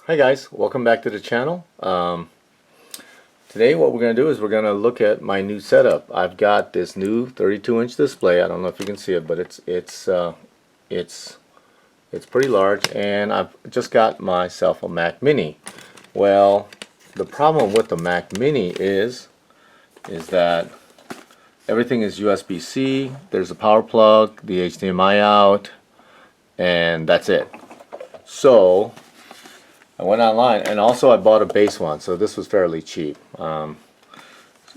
Hi guys, welcome back to the channel. Today what we're going to do is we're going to look at my new setup. I've got this new 32-inch display. I don't know if you can see it, but it's pretty large, and I've just got myself a Mac Mini. Well, the problem with the Mac Mini is that everything is USB-C. There's a power plug, the HDMI out, and that's it. So I went online, and also I bought a base one, so this was fairly cheap.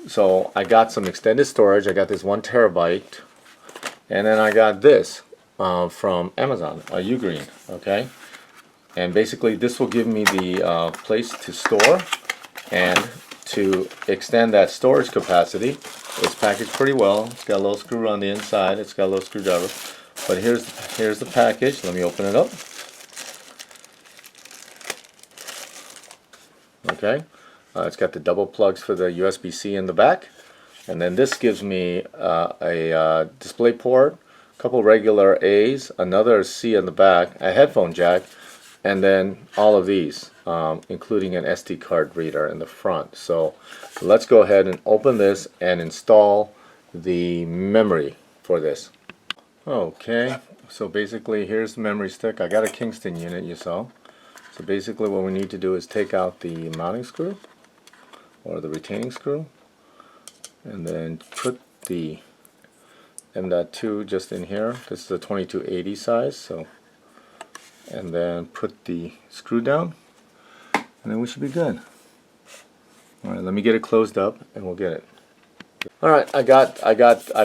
So I got some extended storage. I got this 1 terabyte, and then I got this from Amazon, a Ugreen. Okay, and basically this will give me the place to store and to extend that storage capacity. It's packaged pretty well. It's got a little screw on the inside. It's got a little screwdriver. But here's the package. Let me open it up. Okay, it's got the double plugs for the USB-C in the back, and then this gives me a display port, a couple regular A's, another C in the back, a headphone jack, and then all of these, including an SD card reader in the front. So let's go ahead and open this and install the memory for this. Okay, so basically here's the memory stick. I got a Kingston unit, you saw. So basically what we need to do is take out the mounting screw or the retaining screw, and then put the M.2 just in here. This is a 2280 size, so, and then put the screw down, and then we should be good. Alright, let me get it closed up and we'll get it. Alright, I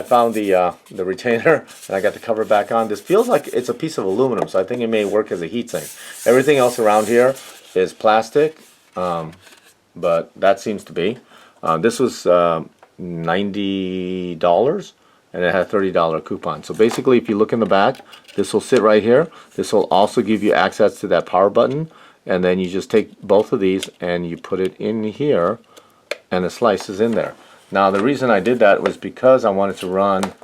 found the retainer, and I got the cover back on. This feels like it's a piece of aluminum, so I think it may work as a heatsink. Everything else around here is plastic, but that seems to be. This was $90, and it had a $30 coupon. So basically, if you look in the back, this will sit right here. This will also give you access to that power button, and then you just take both of these and you put it in here, and the slice is in there. Now the reason I did that was because I wanted to run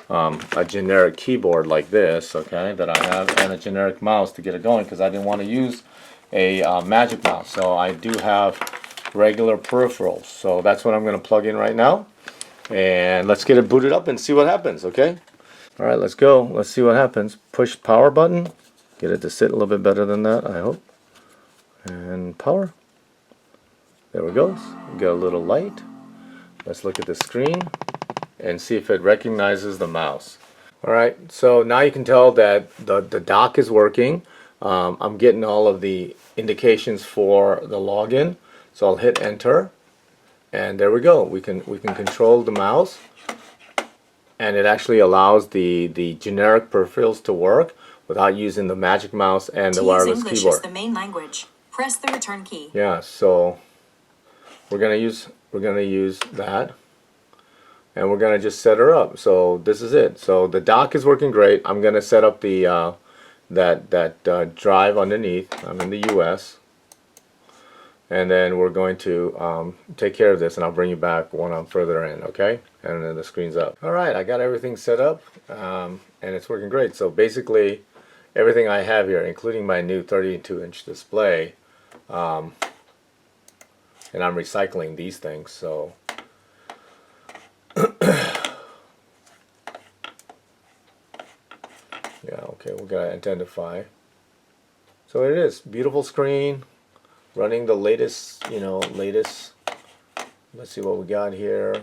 a generic keyboard like this, okay, that I have, and a generic mouse to get it going, because I didn't want to use a magic mouse. So I do have regular peripherals. So that's what I'm going to plug in right now, and let's get it booted up and see what happens. Okay. All right, let's go. Let's see what happens. Push power button. Get it to sit a little bit better than that, I hope. And power. There we go. We got a little light. Let's look at the screen and see if it recognizes the mouse. Alright, so now you can tell that the dock is working. I'm getting all of the indications for the login. So I'll hit enter, and there we go. We can control the mouse, and it actually allows the generic peripherals to work without using the magic mouse and the wireless English keyboard. is the main language. Press the return key. Yeah, so we're gonna use that, and we're gonna just set her up. So this is it. So the dock is working great. I'm gonna set up the that drive underneath. I'm in the US, and then we're going to take care of this, and I'll bring you back when I'm further in. Okay, and then the screen's up. All right, I got everything set up, and it's working great. So basically everything I have here, including my new 32-inch display, and I'm recycling these things, so yeah, okay, we're gonna identify. So it is beautiful screen, running the latest, latest. Let's see what we got here.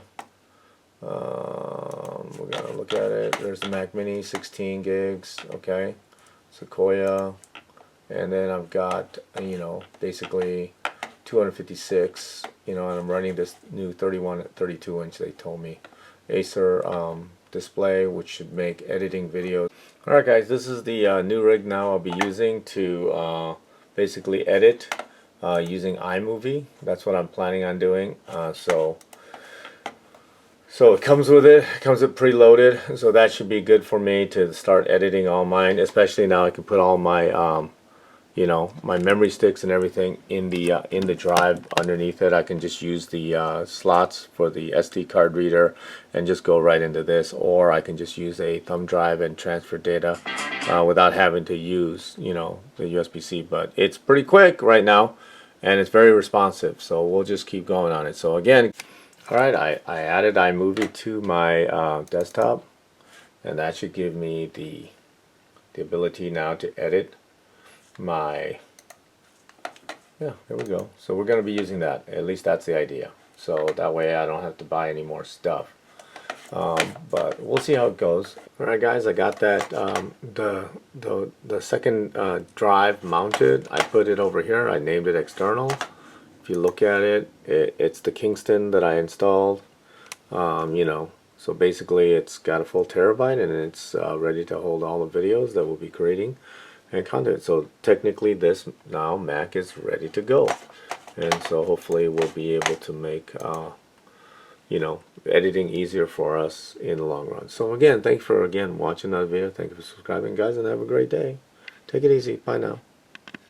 We're gonna look at it. There's the Mac Mini, 16 gigs. Okay, Sequoia, and then I've got basically 256, and I'm running this new 32-inch, they told me, Acer display, which should make editing videos. Alright guys, this is the new rig now I'll be using to basically edit using iMovie. That's what I'm planning on doing. So it comes with preloaded, so that should be good for me to start editing all mine, especially now I can put all my you know, my memory sticks and everything in the drive underneath it. I can just use the slots for the SD card reader and just go right into this, or I can just use a thumb drive and transfer data without having to use, you know, the USB-C. But it's pretty quick right now, and it's very responsive. So we'll just keep going on it. So again, all right, I added iMovie to my desktop, and that should give me the ability now to edit my, yeah, there we go. So we're going to be using that. At least that's the idea. So that way I don't have to buy any more stuff. But we'll see how it goes. All right, guys, I got that the second drive mounted. I put it over here. I named it external. If you look at it, it's the Kingston that I installed. You know, so basically it's got a full terabyte, and it's ready to hold all the videos that we'll be creating and content. So technically this now Mac is ready to go, and so hopefully we'll be able to make you know, editing easier for us in the long run. So again, thanks for watching that video. Thank you for subscribing, guys, and have a great day. Take it easy. Bye now.